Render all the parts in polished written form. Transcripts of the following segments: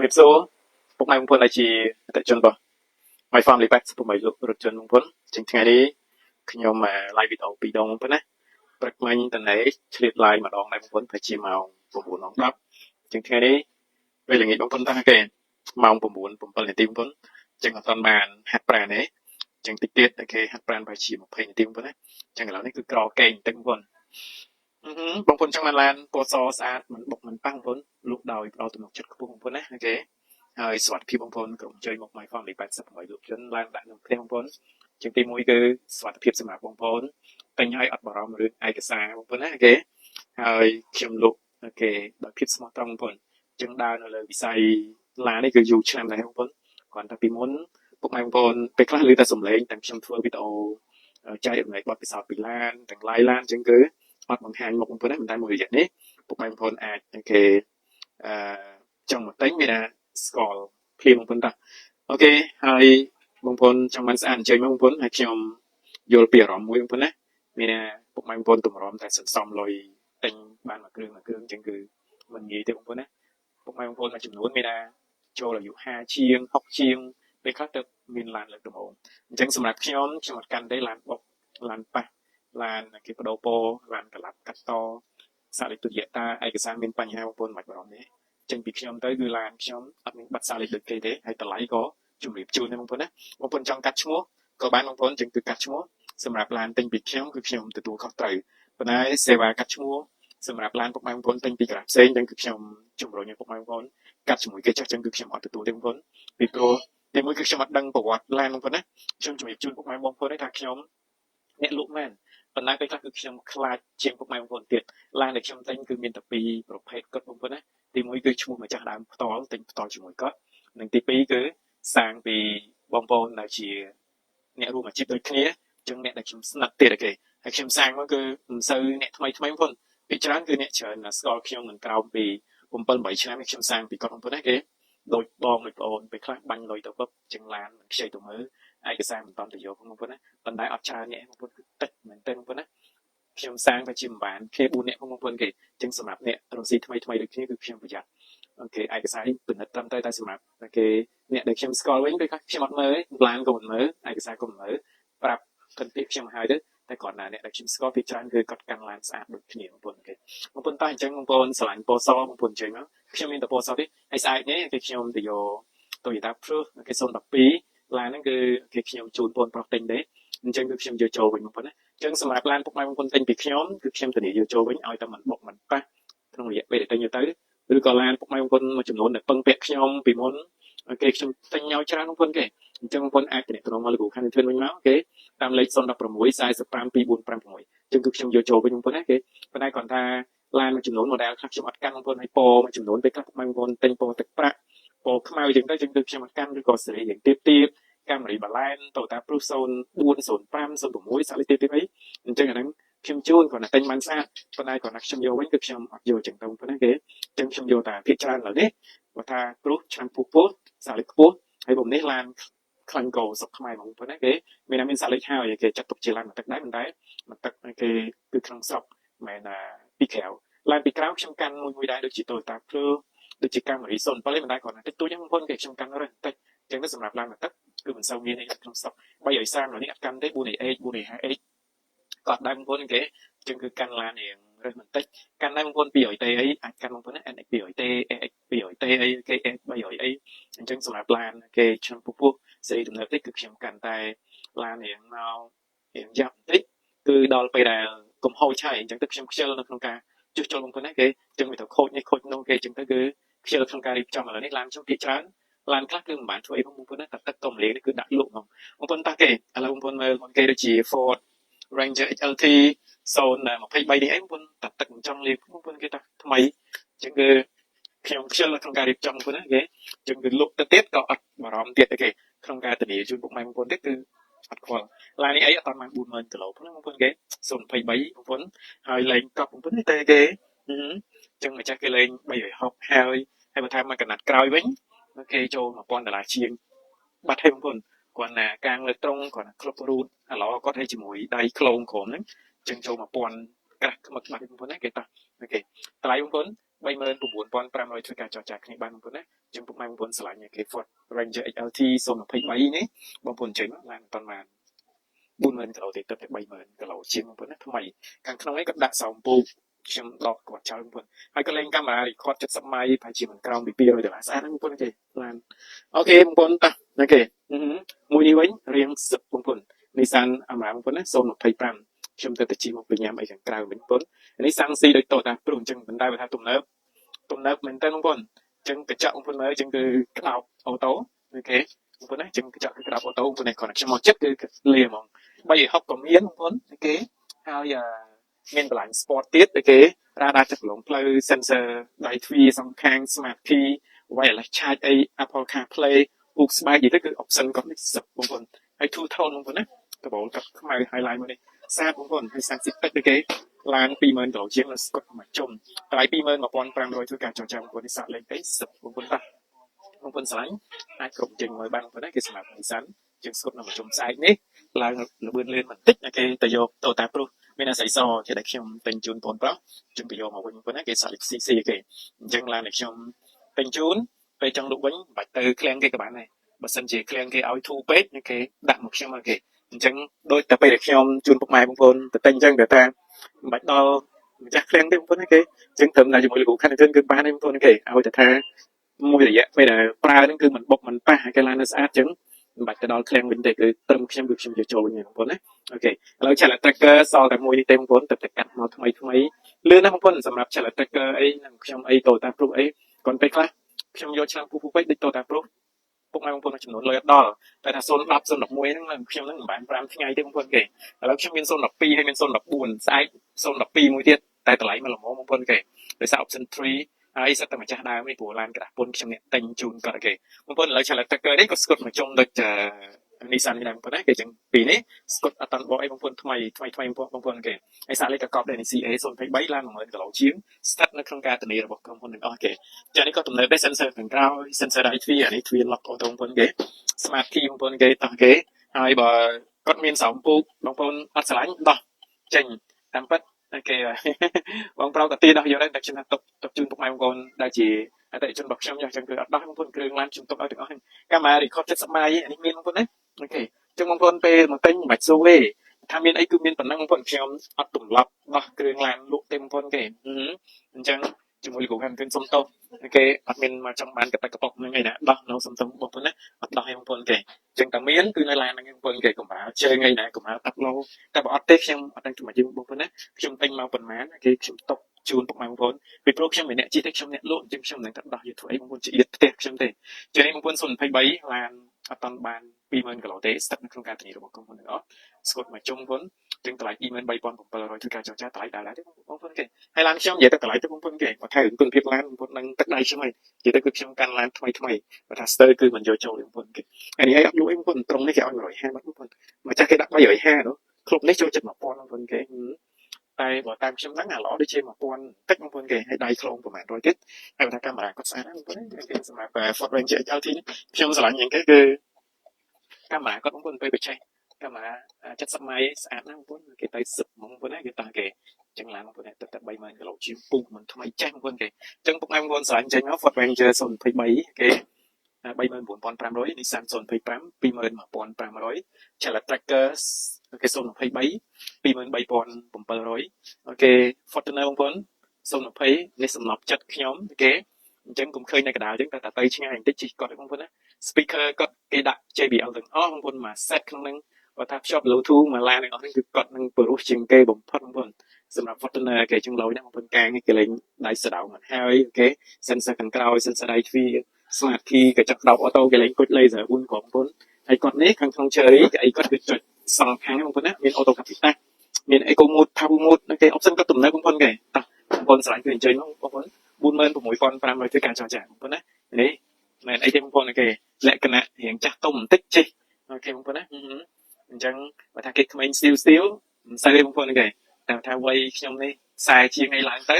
រាបសួរពុកម៉ែបងប្អូនដែលជាអតិថិជនរបស់ My Family Pack ពុកម៉ែលោករថយន្តបងប្អូនជាថ្ងៃនេះខ្ញុំ live វីដេអូពីរដងបងប្អូនណាព្រឹកមិញតនេឆ្លៀត live ម្ដងដែរបងប្អូនប្រហែលជាម៉ោង 9:10 ជាថ្ងៃនេះពេលល្ងាចបងប្អូនតាគេម៉ោង 9:07 នាទីបងប្អូនចឹងអត់ទាន់បានហាត់ប្រាណទេចឹងតិចទៀតគេហាត់ប្រាណប្រហែលជា20 នាទីបងប្អូនណាចឹងឥឡូវនេះគឺក្រកេងបន្តិចបងប្អូនបងប្អូនចង់បានឡានពណ៌សស្អាតមិនបុកមិនប៉ះបងប្អូនលក់ដោយផ្ដល់ទំនុកចិត្តខ្ពស់បងប្អូនណាអូខេហើយសុខភាពបងប្អូនក្រុមជ័យមក My Family 88លោកជនឡើងដាក់ក្នុងផ្ទះបងប្អូនជាងទី1គឺសុខភាពសម្រាប់បងប្អូនពេញឲ្យអត់បារម្ភរឿងឯកសារបងប្អូនណាអូខេហើយខ្ញុំលក់អូខេដោយភាពស្មោះត្រង់បងប្អូនចឹងដើរនៅលើវិស័យឡាននេះគឺយូរឆ្នាំដែរបងប្អូនគ្រាន់តែពីមុនពុកម៉ែបងប្អូនពេលខ្លះឮតែសំឡេងតែខ្ញុំធ្វើវីដេអូចែករំលែកបទពិសោធន៍ពីឡានទាំង live ឡានចឹងគឺអត់បង្ហាញមុខបងប្អូនណាតែមួយរយៈនេះពុកម៉ែបងប្អូនអាចគេចង់មកទិញមានថាស្គាល់ភ្លាមបងប្អូនតាអូខេហើយបងប្អូនចង់បានស្អាតអញ្ជើញមកបងប្អូនហើយខ្ញុំយល់ពីអារម្មណ៍មួយបងប្អូនណាមានថាពុកម៉ែបងប្អូនទម្រាំតែសន្សំលុយទិញបានមួយគ្រឿងអញ្ចឹងគឺមិនងាយទេបងប្អូនណាពុកម៉ែបងប្អូនមួយចំនួនមានថាចូលអាយុ50ជាង60ជាងពេលខ្លះទៅមានឡានលើកដំបូងអញ្ចឹងសម្រាប់ខ្ញុំអត់កាន់ទេឡានបុកឡានប៉ះឡានគេបដូរពោឡានកលាប់កាត់តសារលេខទុតិយតាឯកសារមានបញ្ហាបងប្អូនមិនបារម្ភទេចេញពីខ្ញុំទៅគឺឡានខ្ញុំអត់មានបាត់សារលេខដូចគេទេហើយតម្លៃក៏ជម្រាបជូនដែរបងប្អូនណាបងប្អូនចង់កាត់ឈ្មោះក៏បានបងប្អូនចឹងគឺកាត់ឈ្មោះសម្រាប់ឡានទិញពីខ្ញុំគឺខ្ញុំទទួលខុសត្រូវប៉ុន្តែសេវាកាត់ឈ្មោះសម្រាប់ឡានពុកម៉ែបងប្អូនទិញពីក្រាបផ្សេងចឹងគឺខ្ញុំជំរុញឲ្យពុកម៉ែបងប្អូនកាត់ជាមួយគេចាស់ចឹងគឺខ្ញុំអត់ទទួលទេបងប្អូនពីព្រោះតែមួយគឺខ្ញុំអត់ដឹងប្រវត្តិឡានបងប្អូនណាខ្ញុំជំរាបជូនពុកម៉ែបងប្អូនថាខ្ញុំអ្នកលក់មែនប៉ុន្តែពេលខ្លះគឺខ្ញុំខ្លាចជាងពុកម៉ែបងប្អូនទៀតឡានដែលខ្ញុំទិញគឺមានតែពីរប្រភេទគាត់បងប្អូនណាទី1គឺឈ្មោះម្ចាស់ដើមផ្ទាល់ទិញផ្ទាល់ជាមួយគាត់និងទី2គឺសាងពីបងប្អូនដែលជាអ្នករួមអាជីពដូចគ្នាចឹងអ្នកដែលខ្ញុំស្និទ្ធទៀតគេហើយខ្ញុំសាងមកគឺមិនសូវអ្នកថ្មីបងប្អូនពីច្រើនគឺអ្នកច្រើនស្គាល់ខ្ញុំមិនក្រោមពី7 8ឆ្នាំខ្ញុំសាងពីគាត់បងប្អូនណាគេដូចបងដូចប្អូនពេលខ្លះបាញ់លុយទៅពុកចឹងឡានមិនខ្ចីទៅមើលឯកសារមិនតាន់ទៅយកបងប្អូនណាប៉ុន្តែអត់ច្រើនអ្នកបងប្អូនគឺតិចមែនទែនបងប្អូនណាខ្ញុំសាងតែជាមិនបានគេ4អ្នកបងប្អូនគេចឹងសម្រាប់អ្នករកស៊ីថ្មីដូចគ្នាគឺខ្ញុំប្រយ័ត្នអូខេឯកសារនេះពិនិត្យត្រឹមត្រូវតែសម្រាប់គេអ្នកដែលខ្ញុំស្គាល់វិញពេលខ្លះខ្ញុំអត់មើលឡានក៏មិនមើលឯកសារក៏មិនមើលប្រាប់គិតពីខ្ញុំហើយទៅតែគាត់ណាអ្នកដែលខ្ញុំស្គាល់ពីច្រើនគឺគាត់កាន់ឡានស្អាតដូចគ្នាបងប្អូនគេបងប្អូនតែអញ្ចឹងបងប្អូនស្រឡាញ់ពណ៌សបងប្អូនចេញមកខ្ញុំមានតែពណ៌សទេហើយស្អែកនេះគេខ្ញុំទៅយក Toyota Prius គេ012ឡានហ្នឹងគឺគេខ្ញុំជូនបងប្រុសទិញទេអញ្ចឹងគឺខ្ញុំយកចូលវិញបងប្អូនណាអញ្ចឹងសម្រាប់ឡានពុកម៉ែបងប្អូនទិញពីខ្ញុំគឺខ្ញុំធានាយកចូលវិញឲ្យតែមិនបុកមិនប៉ះក្នុងរយៈពេលដែលទិញទៅឬក៏ឡានពុកម៉ែបងប្អូនមួយចំនួនដែលពឹងពាក់ខ្ញុំពីមុនគេខ្ញុំទិញឲ្យច្រើនបងប្អូនគេអញ្ចឹងបងប្អូនអាចទំនាក់ទំនងមកលោកគ្រូខាងធឿនវិញមកគេតាមលេខ016 45 2456អញ្ចឹងគឺខ្ញុំយកចូលវិញបងប្អូនណាគេប៉ុន្តែគាត់ថាឡានមួយចំនួន model ខ្លះខ្ញុំអត់កាន់បងប្អូនឲ្យពណ៌មួយចំនួនពេលខ្លះពុកម៉ែបងប្អូនទិញពណ៌ទឹកប្រាក់ពណ៌ខ្មៅអញ្ចឹងទៅគឺខ្ញុំអត់កាន់ឬក៏សេរីយ៉ាងទៀបកាមេរីបាឡែន Toyota Prius 04 05 06សាក់លេខទៀបអីអញ្ចឹងអាហ្នឹងខ្ញុំជូនគាត់តែទិញបានស្អាតប៉ុន្តែគាត់ថាខ្ញុំយកវិញគឺខ្ញុំអត់យកចឹងទៅប៉ុណ្ណាគេអញ្ចឹងខ្ញុំយកតែភាគច្រើនឥឡូវនេះគាត់ថាព្រោះឆ្នាំពុះពោះសាក់លេខខ្ពស់ហើយបំនេះឡានខ្លាញ់កោសុកខ្មែរហ្មងប៉ុណ្ណាគេមានសាក់លេខហើយគេចាត់ទុកជាឡានមកទឹកដែរមិនដែរមកទឹកគេគឺក្នុងស្រុកមិនមែនពីក្រៅឡានពីក្រៅខ្ញុំកាន់មួយដែរដូចជា Toyota Prius ដូចជា Camry 07មិនដែរគាត់តិចតួចហ្នឹងបងប្អូនគេខ្ញុំកាន់រើសតិចអញ្ចឹងទៅសម្រាប់ឡានមកទឹកគឺមិនសូវមានអីក្នុងស្រុក330នេះអត់កាន់ទេ 4AH 4AH ក៏ដែរបងប្អូនគេអញ្ចឹងគឺកាន់ឡានរៀងរើសបន្តិចកាន់ដែរបងប្អូន 200T អីអាចកាន់បងប្អូនណា NX 200T AX 200T អី KS 300អីអញ្ចឹងសម្រាប់ឡានគេឆ្នាំពុះសេរីទំនើបតិចគឺខ្ញុំកាន់តែឡានរៀងមករៀងយ៉ាប់បន្តិចគឺដល់ពេលដែលកំហុសឆៃអញ្ចឹងទៅខ្ញុំខ្ជិលនៅក្នុងការចុះចូលបងប្អូនណាគេអញ្ចឹងវាទៅខូចនេះខូចនោះគេអញ្ចឹងទៅគឺខ្ជិលក្នុងការរៀបចំឥឡូវនេះឡានខ្ញុំភាគច្រើនឡានខ្លះគឺមិនបានធ្វើអីបងប្អូនណាតែទឹកកុំលេងនេះគឺដាក់លក់បងប្អូនតាគេឥឡូវបងប្អូនមើលគេដូចជា Ford Ranger XLT 023នេះអីបងប្អូនតែទឹកមិនចង់លេងបងប្អូនគេថាថ្មីអញ្ចឹងគឺខ្ញុំខ្ជិលក្នុងការរៀបចំបងប្អូនណាគេអញ្ចឹងគឺលុបទៅទៀតក៏អត់បារម្ភទៀតទេគេក្នុងការធានាជូនពុកម៉ែបងប្អូនទៀតគឺអត់ខ្វល់ឡាននេះអីអត់បាន40000គីឡូផងបងប្អូនគេ023បងប្អូនហើយលេងកប់បងប្អូនទេគេអញ្ចឹងម្ចាស់គេលេង360ហើយបើថាមកកណាត់ក្រោយវិញគេចូល$1000ជាងបាត់ហើយបងប្អូនគាត់ណាកាងលើត្រង់គាត់គ្រប់រូតឥឡូវគាត់ឲ្យជាមួយដៃក្លងក្រុមហ្នឹងអញ្ចឹងចូល1000ក្រាស់ខ្មឹកបាត់បងប្អូនណាគេតោះអូខេតម្លៃបងប្អូន 39500ធ្វើការចរចាគ្នាបានបងប្អូនណាចឹងពុកម៉ែបងប្អូនឆ្លាញ់គេ Ford Ranger XLT 023នេះបងប្អូនចេញឡើងប៉ុន្មាន40000គីឡូទេទៅតែ30000គីឡូជាងបងប្អូនណាថ្មីខាងក្នុងនេះក៏ដាក់សោមពូកខ្ញុំដកគាត់ចោលបងប្អូនហើយក៏លេងកាមេរ៉ា record 70ម៉ៃប្រហែលជាមិនក្រោមពី$200ស្អាតណាស់បងប្អូនទេឡានអូខេបងប្អូនតោះអូខេមួយនេះវិញរៀងសឹកបងប្អូន Nissan Amara បងប្អូនណា025ខ្ញុំទៅជិះមកបញ្ញាំអីខាងក្រៅវិញបងប្អូននេះសាំងស៊ីដូចតោះតាព្រោះអញ្ចឹងមិនដែលថាទំនើបមែនតើបងប្អូនអញ្ចឹងកញ្ចក់បងប្អូនមើលអញ្ចឹងគឺក្តោបអូតូអូខេបងប្អូនណាអញ្ចឹងកញ្ចក់គឺក្តោបអូតូបងប្អូននេះគ្រាន់តែខ្ញុំមកចិត្តគឺលាហ្មង360ក៏មានបងប្អូនអូខេហើយមានបន្លាញ sport ទៀតអូខេរ៉ាដាចាប់ប្រឡងផ្លូវ sensor ដៃទ្វារសងខាង smart key wireless charge អី Apple CarPlay ពូកស្បែកនិយាយទៅគឺ option គាត់នេះសឹកបងប្អូនហើយ two tone បងប្អូនណាដបូលកាត់ខ្មៅ highlight មួយនេះស្អាតបងប្អូនហើយសាំងស៊ីតិចអូខេឡាន20000គីឡូជាងនៅស្កុតមកជុំតម្លៃ21500ធ្វើការចរចាបងប្អូននេះសាក់លេខអីសឹកបងប្អូនតាបងប្អូនស្រឡាញ់អាចគ្រប់ជិញមកបានបងប្អូនណាគេសម្រាប់និសានជាងស្កុតនៅមកជុំស្អែកនេះឡើងលឿនលឿនបន្តិចគេទៅយកតូតាប្រុសមានអាស័យសជាដែលខ្ញុំទិញជូនបងប្រុសជិះទៅយកមកវិញបងប្អូនណាគេសាក់លេខ CC គេអញ្ចឹងឡានដែលខ្ញុំទិញជូនពេលចង់លក់វិញមិនបាច់ទៅឃ្លាំងគេក៏បានដែរបើសិនជាឃ្លាំងគេឲ្យធូរពេកគេដាក់មកខ្ញុំមកគេអញ្ចឹងដូចតែពេលដែលខ្ញុំជូនពុកម៉ែបងប្អូនទៅទិញអញ្ចឹងគេថាមិនបាច់ដល់ម្ចាស់ឃ្លាំងទេបងប្អូនគេអញ្ចឹងត្រឹមតែជាមួយលោកគ្រូខាត់គឺបានទេបងប្អូនគេឲ្យតែថាមួយរយៈពេលដែលប្រើហ្នឹងគឺមិនបុកមិនប៉ះហើយគេឡើងនៅស្អាតអញ្ចឹងមិនបាច់ទៅដល់ឃ្លាំងវិញទេគឺត្រឹមខ្ញុំគឺខ្ញុំយកចូលវិញបងប្អូនណាអូខេឥឡូវ Challenge Tracker សល់តែមួយនេះទេបងប្អូនតែកាត់មកថ្មីលឿនណាស់បងប្អូនសម្រាប់ Challenge Tracker អីនឹងខ្ញុំអី Toyota Proof អីគាត់ពេលខ្លះខ្ញុំយកឆ្នាំពូពេកដូច Toyota Proof ពុកម៉ែបងប្អូនចំនួនលុយអត់ដល់តែថា010 011ហ្នឹងខ្ញុំហ្នឹងមិនបាន5ថ្ងៃទេបងប្អូនគេឥឡូវខ្ញុំមាន012ហើយមាន014ស្អែក012មួយទៀតតែតម្លៃមកល្មមបងប្អូនគេដោយសារ option 3ហើយសិតតែម្ចាស់ដើមនេះព្រោះឡានក្តាស់ពុនខ្ញុំអ្នកទិញជូនគាត់គេបងប្អូនឥឡូវ Challenge Tracker នេះក៏ស្គត់មកជុំដូចNissan នេះដែរបងប្អូនណាគេចឹងពីនេះស្គត់អត់តាន់បកអីបងប្អូនថ្មីបងប្អូនគេហើយសាក់លេខកកប់ដែរនេះ CA 023ឡាន10000គីឡូជាងស្ថិតនៅក្នុងការធានារបស់ក្រុមហ៊ុនទាំងអស់គេចានេះក៏ទំនើបដែរ sensor ខាងក្រោយ sensor ដៃទ្វារអានេះទ្វារ lock auto បងប្អូនគេ smart key បងប្អូនគេតោះគេហើយបើគាត់មានសោមពូកបងប្អូនអត់ឆ្លាញ់ដោះចេញតាមពិតគេបងប្រុសក៏ទាដោះយកដែរតែខ្ញុំថាទុកជូនពុកម៉ែបងប្អូនដែលជាអតិថិជនរបស់ខ្ញុំយ៉ាងចឹងគឺអត់ដោះបងប្អូនគ្រឿងឡានខ្ញុំទុកឲ្យទាំងអស់កាមេរ៉ា record 70ម៉ាយនេះមានបងប្អូនណាអូខេចឹងបងប្អូនពេលមកទិញមិនបាច់ស៊ូទេថាមានអីគឺមានប៉ុណ្ណឹងបងប្អូនខ្ញុំអត់ទម្លាប់ដោះគ្រឿងឡានលក់ទេបងប្អូនគេអញ្ចឹងជាមួយលោកខាងគឺសុំទោសគេអត់មានមកចង់បានកប៉ិកកប៉ុកហ្នឹងឯណាដោះនៅសុំទោសបងប្អូនណាអត់ដោះឲ្យបងប្អូនគេអញ្ចឹងតែមានគឺនៅឡានហ្នឹងបងប្អូនគេកម្រើជើងឯណាកម្រើអាប់ឡូតែបើអត់ទេខ្ញុំអត់ដឹងជួយយើងបងប្អូនណាខ្ញុំទិញមកប៉ុន្មានគេខ្ញុំຕົកជូនពុកម៉ែបងប្អូនពីព្រោះខ្ញុំមានអ្នកជិះទេខ្ញុំអ្នកលក់អញ្ចឹងខ្ញុំនឹងតែដោះយកធ្វើអីបងប្អូនជាទៀតផ្ទះខ្ញុំទេចឹងនេះបងប្អូន023ឡានអត់តាន់បាន20000គីឡូទេស្ថិតនៅក្នុងការធានារបស់ក្រុមហ៊ុនទាំងអស់ស្គត់មកជុំបងប្អូនចឹងតម្លៃ23700ធ្វើការចរចាតម្លៃដែរទេបងប្អូនគេហើយឡានខ្ញុំនិយាយទៅតម្លៃទៅបងប្អូនគេបើថែគុណភាពឡានបងប្អូននឹងទឹកដៃខ្ញុំហើយនិយាយទៅគឺខ្ញុំកាន់ឡានថ្មីបើថាស្ទើរគឺមិនយកចូលបងប្អូនគេហើយនេះអត់លក់អីបងប្អូនត្រង់នេះគេឲ្យ150បងប្អូនមកចាស់គេដាក់350នោះគ្រប់នេះចូលចិត្ត1000បងប្អូនគេតែបើតាមខ្ញុំហ្នឹងអាល្អដូចជា1000តិចបងប្អូនគេហើយដៃខ្លងប្រហែល100ទៀតហើយបើថាកាមេរ៉ាគាត់ស្អាតណាស់បងប្អូនគេសម្រាប់ Ford Ranger XLT ខ្ញុំស្រឡាញ់យ៉ាងគេគឺកាមេរ៉ាគាត់បងប្អូនពេលបច្ចេកកាមេរ៉ា70ម៉ៃស្អាតណាស់បងប្អូនគេទៅសឹកបងប្អូនណាគេតោះគេចឹងឡានបងប្អូនទៅតែ30000គីឡូជាងពុះមិនថ្មីចេះបងប្អូនគេចឹងពុកម៉ែបងប្អូនស្រឡាញ់ចេញមក Ford Ranger 023គេ39500 Nissan 025 21500 Challenge Tracker គេ023 23700អូខេ Fortuner បងប្អូន020នេះសំណប់ចិត្តខ្ញុំគេអញ្ចឹងកុំឃើញនៅកណ្ដាលអញ្ចឹងតែទៅឆ្ងាយបន្តិចជិះគាត់បងប្អូនណា speaker គាត់គេដាក់ JBL ទាំងអស់បងប្អូនមក set ក្នុងហ្នឹងបើថាភ្ជាប់ Bluetooth មកឡានទាំងអស់ហ្នឹងគឺគាត់នឹងពរុះជាងគេបំផុតបងប្អូនសម្រាប់ Fortuner គេចឹងឡូយណាបងប្អូនកាងគេលេងដៃស្ដៅមិនហើយអូខេ sensor ខាងក្រោយ sensor ដៃទ្វារ smart key កញ្ចក់ដោបអូតូគេលេងគុជ laser 4បងប្អូនហើយគាត់នេះខាងក្នុង Cherry គេអីគាត់គឺចុចសងខាងបងប្អូនណាមាន auto capita មាន eco mode power mode គេ option គាត់ទំនើបបងប្អូនគេតោះបងប្អូនស្រឡាញ់គឺអញ្ជើញមកបងប្អូន46500ធ្វើការចរចាបងប្អូនណានេះមិនអីទេបងប្អូនគេលក្ខណៈរៀងចាស់ទុំបន្តិចចេះអូខេបងប្អូនណាអញ្ចឹងបើថាគេក្មេងស្ទីលមិនសូវទេបងប្អូនគេតែថាវ័យខ្ញុំនេះ40ជាងឯឡើងទៅ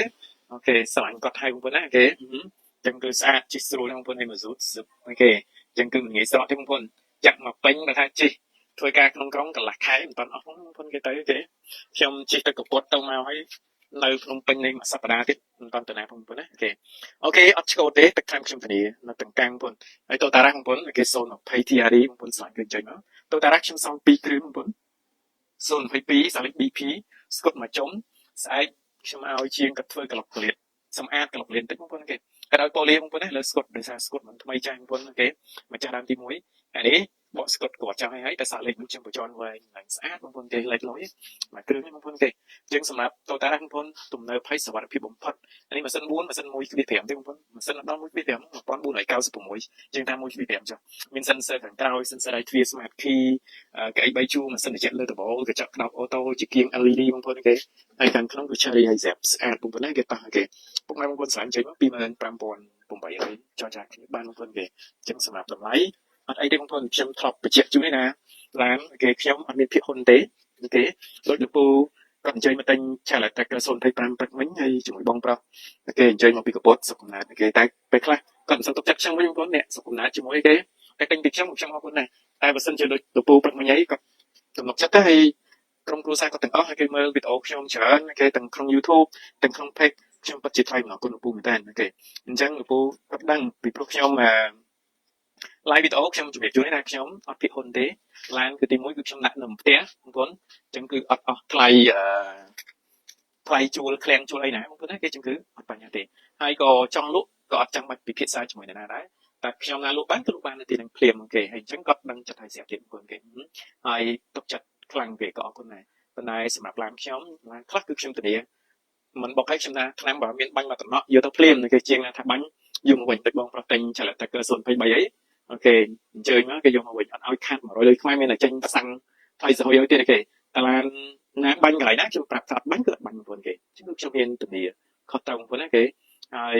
អូខេស្រឡាញ់គាត់ហើយបងប្អូនណាគេអញ្ចឹងគឺស្អាតជិះស្រួលបងប្អូនឯមកស៊ូតអូខេអញ្ចឹងគឺមិនងាយស្រកទេបងប្អូនចាក់មកពេញបើថាជិះធ្វើការក្នុងក្រុងកន្លះខែមិនតាន់អស់បងប្អូនគេទៅគេខ្ញុំជិះទៅកពុតទៅមកហើយនៅភ្នំពេញនេះមួយសប្តាហ៍ទៀត មិនតាន់តាណាបងប្អូនណាអូខេអត់ឆ្កោតទេទឹកថ្នាំខ្ញុំធានានៅទាំងកាំងបងប្អូនហើយតូតារ៉ាបងប្អូនគេ020 TRD បងប្អូនស្លាញ់ឃើញចេញមកតូតារ៉ាខ្ញុំសង2គ្រឿងបងប្អូន022សាលិក BP ស្កុតមួយចុំស្អែកខ្ញុំឲ្យជាងគាត់ធ្វើក្លុកក្លៀតសម្អាតក្លុកក្លៀតតិចបងប្អូនគាត់ឲ្យប៉ូលីបងប្អូនណាលើស្កុតដោយសារស្កុតមិនថ្មីចាស់បងប្អូនម្ចាស់ដើមទី1ហើយនេះបកស្កុតគាត់ចង់ឲ្យតែសារលេខខ្ញុំបញ្ជាន់វែងឡើងស្អាតបងប្អូនលេខលុយមួយគ្រឿងនេះបងប្អូនអញ្ចឹងសម្រាប់តូតារ៉ាបងប្អូនទំនើបហើយសុវត្ថិភាពបំផុតនេះម៉ាស៊ីន4ម៉ាស៊ីន1.5ទេបងប្អូនម៉ាស៊ីនដល់1.5 1496ជាងតាម1.5ចុះមាន sensor ខាងក្រោយ sensor ដៃទ្វារ smart key កៅអី3ជួរម៉ាស៊ីនត្រជាក់លើដបកញ្ចក់ក្តោបអូតូជាគៀង LED បងប្អូនហើយខាងក្នុងគឺ cherry ហើយ zap ស្អាតបងប្អូនគេតោះពុកម៉ែបងប្អូនស្រាញ់ចេញមក25800ចរចាគ្នាបានបងប្អូនអញ្ចឹងសម្រាប់តម្លៃអត់អីទេបងប្អូនខ្ញុំធ្លាប់បញ្ជាក់ជូនឯណាឡានខ្ញុំអត់មានភាគហ៊ុនទេដូចលោកពូគាត់អញ្ជើញមកទិញ Challenge Tracker 025ព្រឹកមិញហើយជាមួយបងប្រុសគេអញ្ជើញមកពីកពតសុខកំណើតតែពេលខ្លះគាត់មិនសូវទុកចិត្តខ្ញុំវិញបងប្អូនអ្នកសុខកំណើតជាមួយគេតែទិញពីខ្ញុំអរគុណណាស់តែបើសិនជាដូចលោកពូព្រឹកមិញអីគាត់ទំនុកចិត្តទៅហើយក្រុមគ្រួសារគាត់ទាំងអស់ហើយគេមើលវីដេអូខ្ញុំច្រើនគេទាំងក្នុង YouTube ទាំងក្នុង Page ខ្ញុំពិតជាថ្លៃអំណរគុណលោកពូមែនតើអញ្ចឹងលោកពូគាត់ដឹងពីព្រោះខ្ញុំlive វីដេអូខ្ញុំជម្រាបជូនថាខ្ញុំអត់ភាគហ៊ុនទេឡានគឺទី1គឺខ្ញុំដាក់នៅផ្ទះបងប្អូនអញ្ចឹងគឺអត់អស់ថ្លៃជួលឃ្លាំងជួលអីណាបងប្អូនគេចឹងគឺអត់បញ្ហាទេហើយក៏ចង់លក់ក៏អត់ចាំបាច់ពិភាក្សាជាមួយអ្នកណាដែរតែខ្ញុំណាលក់បានគឺលក់បាននៅទីនឹងភ្លាមហើយអញ្ចឹងគាត់ដឹងចិត្តហើយស្រាប់ទៀតបងប្អូនហើយទុកចិត្តខ្លាំងក៏អរគុណដែរប៉ុន្តែសម្រាប់ឡានខ្ញុំឡានខ្លះគឺខ្ញុំធានាមិនបកឲ្យខ្ញុំថាឆ្នាំបើមានបាញ់មកតំណក់យកទៅភ្លាមគេជាងថាបាញ់យកមកវិញដូចបងប្រុសទិញ Challenge Tracker 023អីអូខេអញ្ជើញមកគេយកមកវិញអត់ឲ្យខាត់100លុយខ្មែរមានតែចេញប្រសាំងថ្លៃសហយឲ្យទៀតតែឡានណាបាញ់កន្លែងណាខ្ញុំប្រាប់ថាអត់បាញ់គឺអត់បាញ់បងប្អូនគឺខ្ញុំមានទំនាខុសត្រូវបងប្អូនហើ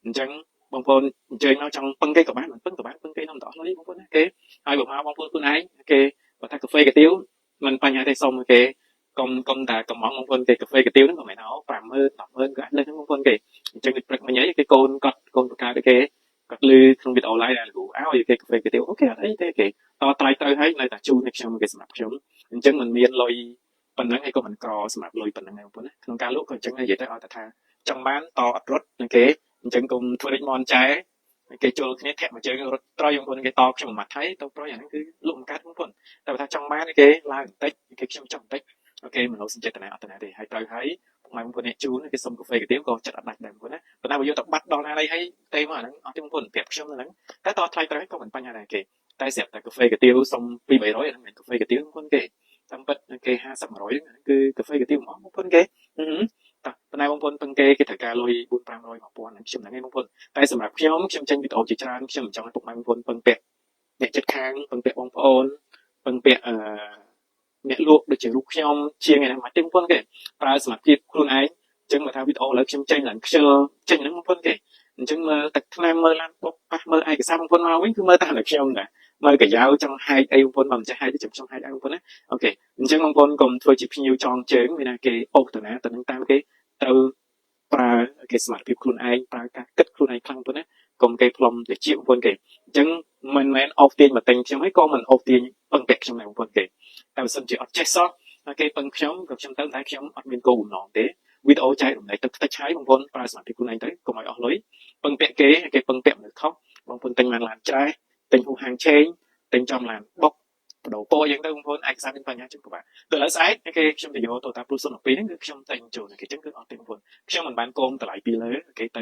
យអញ្ចឹងបងប្អូនអញ្ជើញមកចង់ពឹងគេក៏បានមិនពឹងក៏បានពឹងគេនាំតអស់លុយបងប្អូនហើយបើមកបងប្អូនខ្លួនឯងបើថាកាហ្វេកាទៀវមិនបញ្ហាទេសុំគេកុំតែកំងបងប្អូនកាហ្វេកាទៀវហ្នឹងក៏មិនហៅ 50000 100000ក៏អាចលើសហ្នឹងបងប្អូនអញ្ចឹងព្រឹកមិញអីកូនគាត់បង្កើតគាត់លឺក្នុងវីដេអូ live ដែរលោកឲ្យគេកាហ្វេកាទៀវអូខេអត់អីទេតថ្លៃត្រូវហើយនៅតែជូនឲ្យខ្ញុំសម្រាប់ខ្ញុំអញ្ចឹងមិនមានលុយប៉ុណ្ណឹងហើយក៏មិនក្រសម្រាប់លុយប៉ុណ្ណឹងដែរបងប្អូនក្នុងការលក់ក៏អញ្ចឹងនិយាយទៅឲ្យតែថាចង់បានតអត់រត់គេអញ្ចឹងកុំធ្វើរិចមន់ចែគេជុលគ្នាធាក់មួយជើងរត់ត្រយបងប្អូនគេតខ្ញុំមួយម៉ាត់ហើយទៅប្រយអាហ្នឹងគឺលក់មិនកាត់បងប្អូនតែបើថាចង់បានគេឡើងបន្តិចគេខ្ញុំចង់បន្តិចអូខេមិនលោសេចក្ដីអត់ទេហើយត្រូវហើយបងប្អូនអ្នកជូនគេសុំកាហ្វេកាទៀវក៏ចិត្តអត់ដាច់ដែរបងប្អូនណាប៉ុន្តែបើយកទៅបាត់ដល់ណានេះហើយទេមកអាហ្នឹងអត់ទេបងប្អូនប្រាប់ខ្ញុំហ្នឹងតែតថ្លៃត្រូវក៏មិនបញ្ហាដែរតែស្រាប់តែកាហ្វេកាទៀវសុំ200-300ហ្នឹងមិនកាហ្វេកាទៀវបងប្អូនតាមពិតគេ50-100គឺកាហ្វេកាទៀវហ្មងបងប្អូនតែប៉ុន្តែបងប្អូនពឹងគេត្រូវការលុយ400-500 1000ខ្ញុំហ្នឹងឯងបងប្អូនតែសម្រាប់ខ្ញុំចេញវីដេអូជាច្រើនខ្ញុំមិនចង់ឲ្យពុកម៉ែបងប្អូនពឹងពាក់អ្នកចិត្តខាងពឹងពាក់បងប្អូនពឹងពាក់អ្នកលក់ដូចជារូបខ្ញុំជាងឯណាមកទេបងប្អូនប្រើសមត្ថភាពខ្លួនឯងអញ្ចឹងមកថាវីដេអូឥឡូវខ្ញុំចេញឡើងខ្ជិលចេញហ្នឹងបងប្អូនអញ្ចឹងមើលទឹកថ្នាំមើលឡានបុកប៉ះមើលឯកសារបងប្អូនមកវិញគឺមើលតែខ្ញុំដែរមើលកាយ៉ាវចង់ហែកអីបងប្អូនមកមិនចេះហែកទេខ្ញុំហែកឲ្យបងប្អូនណាអូខេអញ្ចឹងបងប្អូនកុំធ្វើជាភ្ញៀវចងជើងមានណាគេអូសទៅណាទៅនឹងតាមគេទៅប្រើគេសមត្ថភាពខ្លួនឯងប្រើការគិតខ្លួនឯងខ្លាំងបងប្អូនណាកុំគេផ្លុំទៅជាបងប្អូនអញ្ចឹងមិនមែនអូសទាញមកទិញខ្ញុំហើយក៏មិនអូសទាញពឹងពាក់ខ្ញុំដែរបងប្អូនតែបើសិនជាអត់ចេះសោះគេពឹងខ្ញុំក៏ខ្ញុំទៅតែខ្ញុំអត់មានគោលបំណងទេវីដេអូចែករំលែកទឹកខ្ទេចឆាយបងប្អូនប្រើសមត្ថភាពខ្លួនឯងទៅកុំឲ្យអស់លុយពឹងពាក់គេពឹងពាក់នៅខុសបងប្អូនទិញឡានច្រេះទិញហូហាងឆេងទិញចំឡានបុកបដូរពោយ៉ាងទៅបងប្អូនឯកសារមានបញ្ហាជិះពិបាកទៅឥឡូវស្អែកខ្ញុំទៅយក Toyota Plus 02ហ្នឹងគឺខ្ញុំតែងចូលគេចឹងគឺអត់ទេបងប្អូនខ្ញុំមិនបានកូនតម្លៃពីលើគេទៅ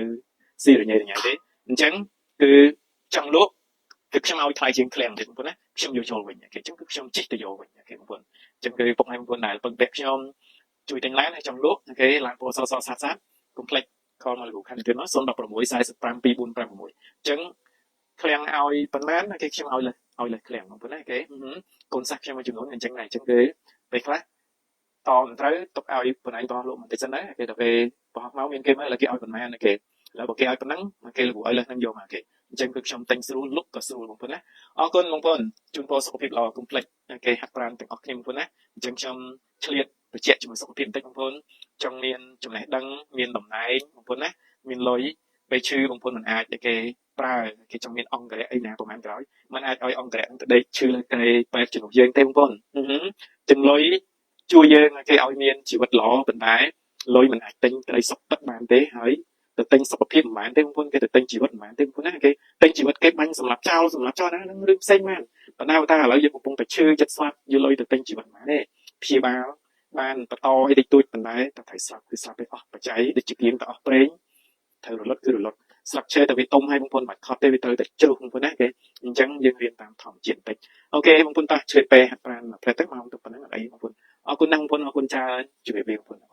ស៊ីរញ៉ៃទេអញ្ចឹងគឺចង់លក់គឺខ្ញុំឲ្យថ្លៃជាងឃ្លាំងទៀតបងប្អូនណាខ្ញុំយកចូលវិញគេចឹងគឺខ្ញុំជិះទៅយកវិញគេបងប្អូនអញ្ចឹងគឺពុកម៉ែបងប្អូនដែលពឹងពាក់ខ្ញុំជួយទិញឡានហើយចង់លក់គេឡានពណ៌សសាត់កុំភ្លេចខលមកលោកខាងទៀតមក016 45 2456អញ្ចឹងឃ្លាំងឲ្យប៉ុន្មានគេខ្ញុំឲ្យលើឃ្លាំងបងប្អូនណាកូនសាក់ខ្ញុំមួយចំនួនអញ្ចឹងដែរអញ្ចឹងគឺពេលខ្លះតមិនត្រូវទុកឲ្យប៉ុណ្ណេះតលក់បន្តិចសិនដែរគេទៅពេលបោះមកមានគេមើលគេឲ្យប៉ុន្មានគេแล้วបើគេឲ្យប៉ុណ្ណឹងគេលោកឲ្យលើសហ្នឹងយកមកគេអញ្ចឹងគឺខ្ញុំទិញស្រួលលុបក៏ស្រួលបងប្អូនណាអរគុណបងប្អូនជូនពរសុខភាពល្អកុំភ្លេចគេហាត់ប្រាណទាំងអស់គ្នាបងប្អូនណាអញ្ចឹងខ្ញុំឆ្លៀតបញ្ជាក់ជាមួយសុខភាពបន្តិចបងប្អូនចង់មានចំណេះដឹងមានតំណែងបងប្អូនណាមានលុយពេលឈឺបងប្អូនមិនអាចគេប្រើគេចង់មានអង្គរៈអីណាប្រហែលក្រោយមិនអាចឲ្យអង្គរៈទៅដេកឈឺលើគេបែបជំនួសយើងទេបងប្អូនចឹងលុយជួយយើងគេឲ្យមានជីវិតល្អប៉ុន្តែលុយមិនអាចទិញក្តីសុខពិតបានទេហើយ ទៅទិញសុខភាពមិនមែនទេបងប្អូនគេទៅទិញជីវិតមិនមែនទេបងប្អូនណាគេទិញជីវិតគេបាញ់សម្រាប់ចោលណានឹងរឿងផ្សេងមែនប៉ុន្តែតែឥឡូវយើងកំពុងតែឈឺចិត្តស្លាប់យកលុយទៅទិញជីវិតមិនមែនទេព្យាបាលបានបន្តអីតិចតួចប៉ុន្តែតែត្រូវស្លាប់គឺស្លាប់ទៅអស់បច្ច័យដូចជាគៀងទៅអស់ប្រេងត្រូវរលត់គឺរលត់ស្លាប់ឈើតែវាទុំឲ្យបងប្អូនមិនខត់ទេវាត្រូវតែជ្រុះបងប្អូនណាគេអញ្ចឹងយើងរៀនតាមធម្មជាតិបន្តិចអូខេបងប្អូនតោះឆ្លៀតពេលហាត់ប្រាណផ្លែទឹកមកទៅប៉ុណ្ណឹងអត់អីបងប្អូនអរគុណណាស់បងប្អូនអរគុណច្រើនជម្រាបលាបងប្អូន